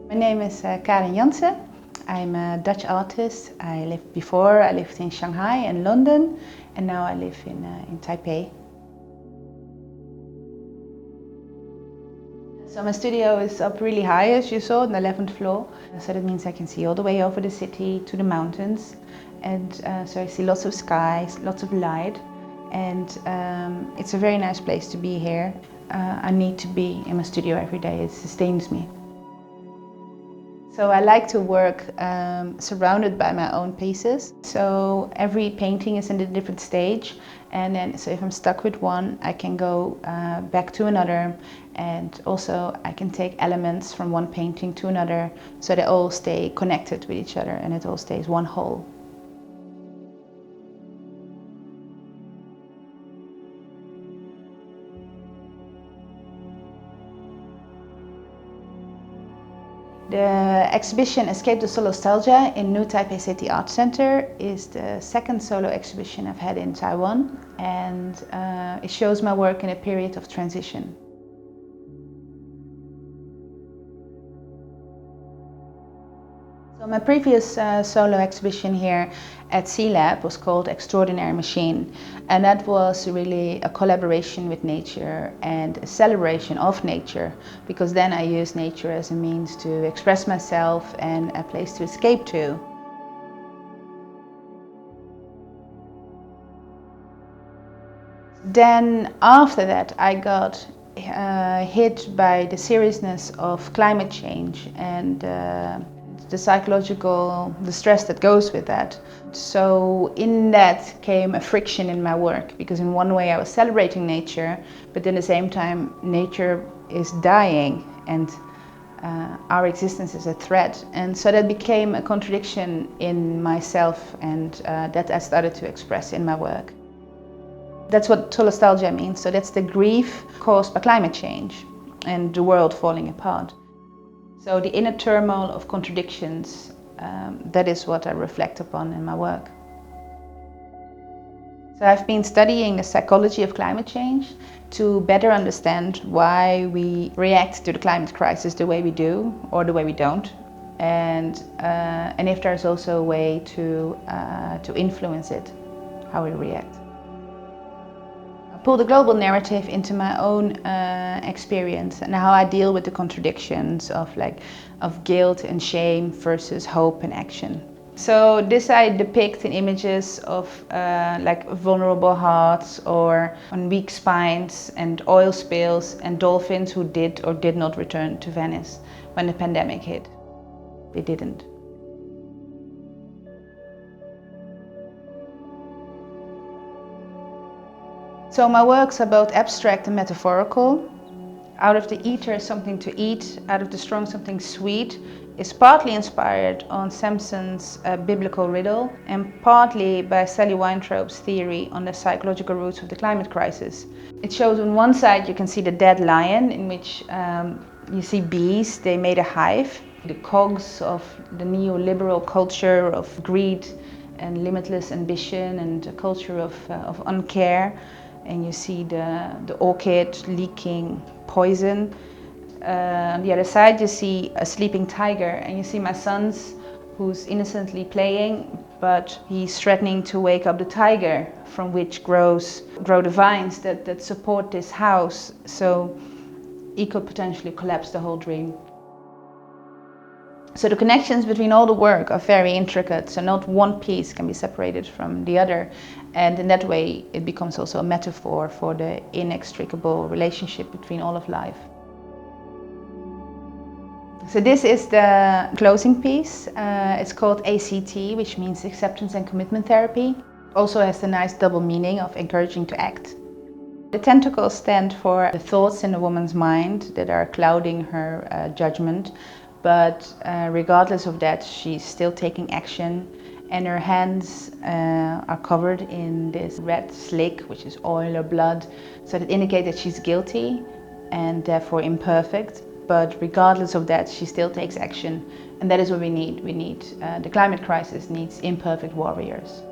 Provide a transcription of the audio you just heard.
My name is Karin Janssen. I'm a Dutch artist. I lived in Shanghai and London, and now I live in Taipei. So my studio is up really high, as you saw, on the 11th floor. So that means I can see all the way over the city to the mountains. And so I see lots of skies, lots of light. And it's a very nice place to be here. I need to be in my studio every day. It sustains me. So I like to work surrounded by my own pieces. So every painting is in a different stage, and then so if I'm stuck with one, I can go back to another, and also I can take elements from one painting to another, so they all stay connected with each other and it all stays one whole. The exhibition Escape the Solastalgia in New Taipei City Art Center is the second solo exhibition I've had in Taiwan, and it shows my work in a period of transition. So my previous solo exhibition here at C-Lab was called Extraordinary Machine, and that was really a collaboration with nature and a celebration of nature, because then I used nature as a means to express myself and a place to escape to. Then after that I got hit by the seriousness of climate change and the psychological distress that goes with that. So in that came a friction in my work, because in one way I was celebrating nature, but at the same time nature is dying and our existence is a threat. And so that became a contradiction in myself, and that I started to express in my work. That's what solastalgia means. So that's the grief caused by climate change and the world falling apart. So the inner turmoil of contradictions, that is what I reflect upon in my work. So I've been studying the psychology of climate change to better understand why we react to the climate crisis the way we do or the way we don't, and if there's also a way to influence it, how we react. Pull the global narrative into my own experience and how I deal with the contradictions of guilt and shame versus hope and action. So this I depict in images of vulnerable hearts, or on weak spines and oil spills and dolphins who did or did not return to Venice when the pandemic hit. They didn't. So my works are both abstract and metaphorical. Out of the eater something to eat, out of the strong something sweet is partly inspired on Samson's biblical riddle, and partly by Sally Weintraub's theory on the psychological roots of the climate crisis. It shows on one side you can see the dead lion, in which you see bees. They made a hive. The cogs of the neoliberal culture of greed and limitless ambition and a culture of uncare. And you see the orchid leaking poison. On the other side you see a sleeping tiger, and you see my sons who's innocently playing, but he's threatening to wake up the tiger, from which grow the vines that support this house. So he could potentially collapse the whole dream. So the connections between all the work are very intricate, so not one piece can be separated from the other. And in that way it becomes also a metaphor for the inextricable relationship between all of life. So this is the closing piece. It's called ACT, which means Acceptance and Commitment Therapy. Also has the nice double meaning of encouraging to act. The tentacles stand for the thoughts in the woman's mind that are clouding her judgment. But regardless of that, she's still taking action, and her hands are covered in this red slick, which is oil or blood, so that indicates that she's guilty and therefore imperfect. But regardless of that, she still takes action, and that is what we need. The climate crisis needs imperfect warriors.